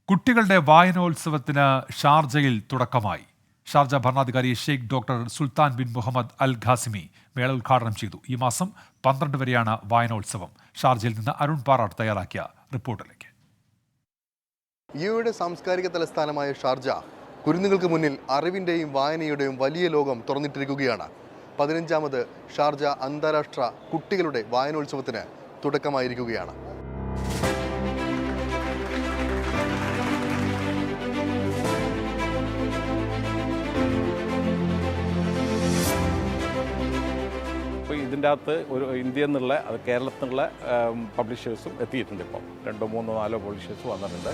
കുട്ടികളുടെ വായനോത്സവത്തിന് ഷാർജയിൽ തുടക്കമായി. ഷാർജ ഭരണാധികാരി Sheikh doctor Sultan bin Muhammad Al Qasimi മേള ഉദ്ഘാടനം ചെയ്തു. ഈ മാസം 12 വരെയാണ് വായനോത്സവം. ഷാർജയിൽ നിന്ന് അരുൺ പാറാട്ട് തയ്യാറാക്കിയ റിപ്പോർട്ടിലേക്ക്. യുഎഇയുടെ സാംസ്കാരിക തലസ്ഥാനമായ ഷാർജ കുരുന്നുകൾക്ക് മുന്നിൽ അറിവിൻ്റെയും വായനയുടെയും വലിയ ലോകം തുറന്നിട്ടിരിക്കുകയാണ്. 15ാമത് ഷാർജ അന്താരാഷ്ട്ര കുട്ടികളുടെ വായനോത്സവത്തിന് തുടക്കമായിരിക്കുകയാണ്. ഇതിൻ്റെ അകത്ത് ഒരു ഇന്ത്യയിൽ നിന്നുള്ള അത് കേരളത്തിൽ നിന്നുള്ള പബ്ലിഷേഴ്സും എത്തിയിട്ടുണ്ട്. ഇപ്പോൾ 2, 3, 4 പബ്ലിഷേഴ്സ് വന്നിട്ടുണ്ട്.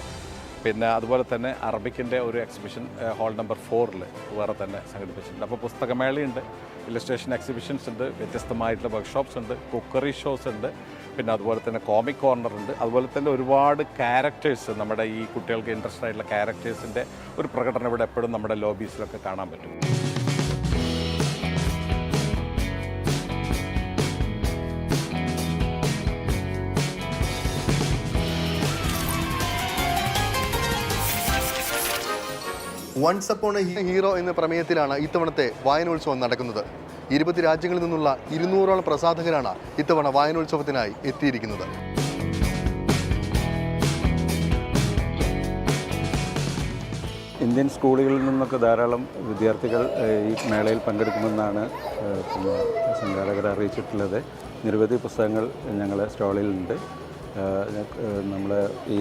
പിന്നെ അതുപോലെ തന്നെ അറബിക്കിൻ്റെ ഒരു എക്സിബിഷൻ ഹാൾ നമ്പർ 4 വേറെ തന്നെ സംഘടിപ്പിച്ചിട്ടുണ്ട്. അപ്പോൾ പുസ്തകമേളയുണ്ട്, ഇല്ലസ്ട്രേഷൻ എക്സിബിഷൻസ് ഉണ്ട്, വ്യത്യസ്തമായിട്ടുള്ള വർക്ക്ഷോപ്സ് ഉണ്ട്, കുക്കറി ഷോസ് ഉണ്ട്, പിന്നെ അതുപോലെ തന്നെ കോമിക് കോർണർ ഉണ്ട്. അതുപോലെ തന്നെ ഒരുപാട് ക്യാരക്ടേഴ്സ്, നമ്മുടെ ഈ കുട്ടികൾക്ക് ഇൻട്രസ്റ്റ് ആയിട്ടുള്ള ക്യാരക്ടേഴ്സിൻ്റെ ഒരു പ്രകടനം ഇവിടെ എപ്പോഴും നമ്മുടെ ലോബീസിലൊക്കെ കാണാൻ പറ്റും. വൺസ് അപ്പോൺ എ ഹീറോ എന്ന പ്രമേയത്തിലാണ് ഇത്തവണത്തെ വായനോത്സവം നടക്കുന്നത്. 20 രാജ്യങ്ങളിൽ നിന്നുള്ള 200ഓളം പ്രസാധകരാണ് ഇത്തവണ വായനോത്സവത്തിനായി എത്തിയിരിക്കുന്നത്. ഇന്ത്യൻ സ്കൂളുകളിൽ നിന്നൊക്കെ ധാരാളം വിദ്യാർത്ഥികൾ ഈ മേളയിൽ പങ്കെടുക്കുമെന്നാണ് സംഘാടകർ അറിയിച്ചിട്ടുള്ളത്. നിരവധി പുസ്തകങ്ങൾ ഞങ്ങളുടെ സ്റ്റാളിലുണ്ട്. നമ്മുടെ ഈ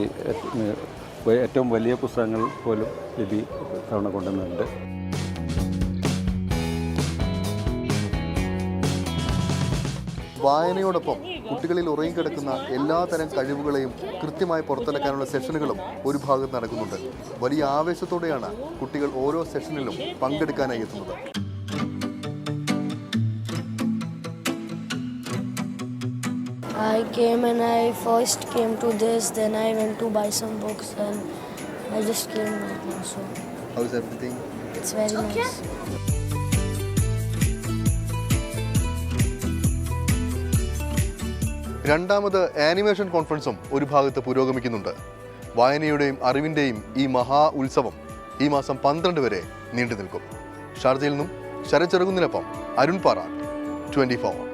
ഏറ്റവും വലിയ പുസ്തകങ്ങൾ പോലും ലിബി തവണ കൊണ്ടുവന്നിട്ടുണ്ട്. വായനയോടൊപ്പം കുട്ടികളിൽ ഉറങ്ങിക്കിടക്കുന്ന എല്ലാതരം കഴിവുകളെയും കൃത്യമായി പുറത്തെടുക്കാനുള്ള സെഷനുകളും ഒരു ഭാഗത്ത് നടക്കുന്നുണ്ട്. വലിയ ആവേശത്തോടെയാണ് കുട്ടികൾ ഓരോ സെഷനിലും പങ്കെടുക്കാനായി എത്തുന്നത്. I came and I first came to this, then I went to buy some books and I just came right now. So How is everything? it's very nice. രണ്ടാമത് ആനിമേഷൻ കോൺഫറൻസും ഒരു ഭാഗത്ത് പുരോഗമിക്കുന്നുണ്ട്. വായനയുടെയും അറിവിൻ്റെയും ഈ മഹാ ഉത്സവം ഈ മാസം 12 വരെ നീണ്ടു നിൽക്കും. ഷാർജയിൽ നിന്നും ശരത് ചെറുകുന്നിനൊപ്പം അരുൺ പാറാട്ട്, 24.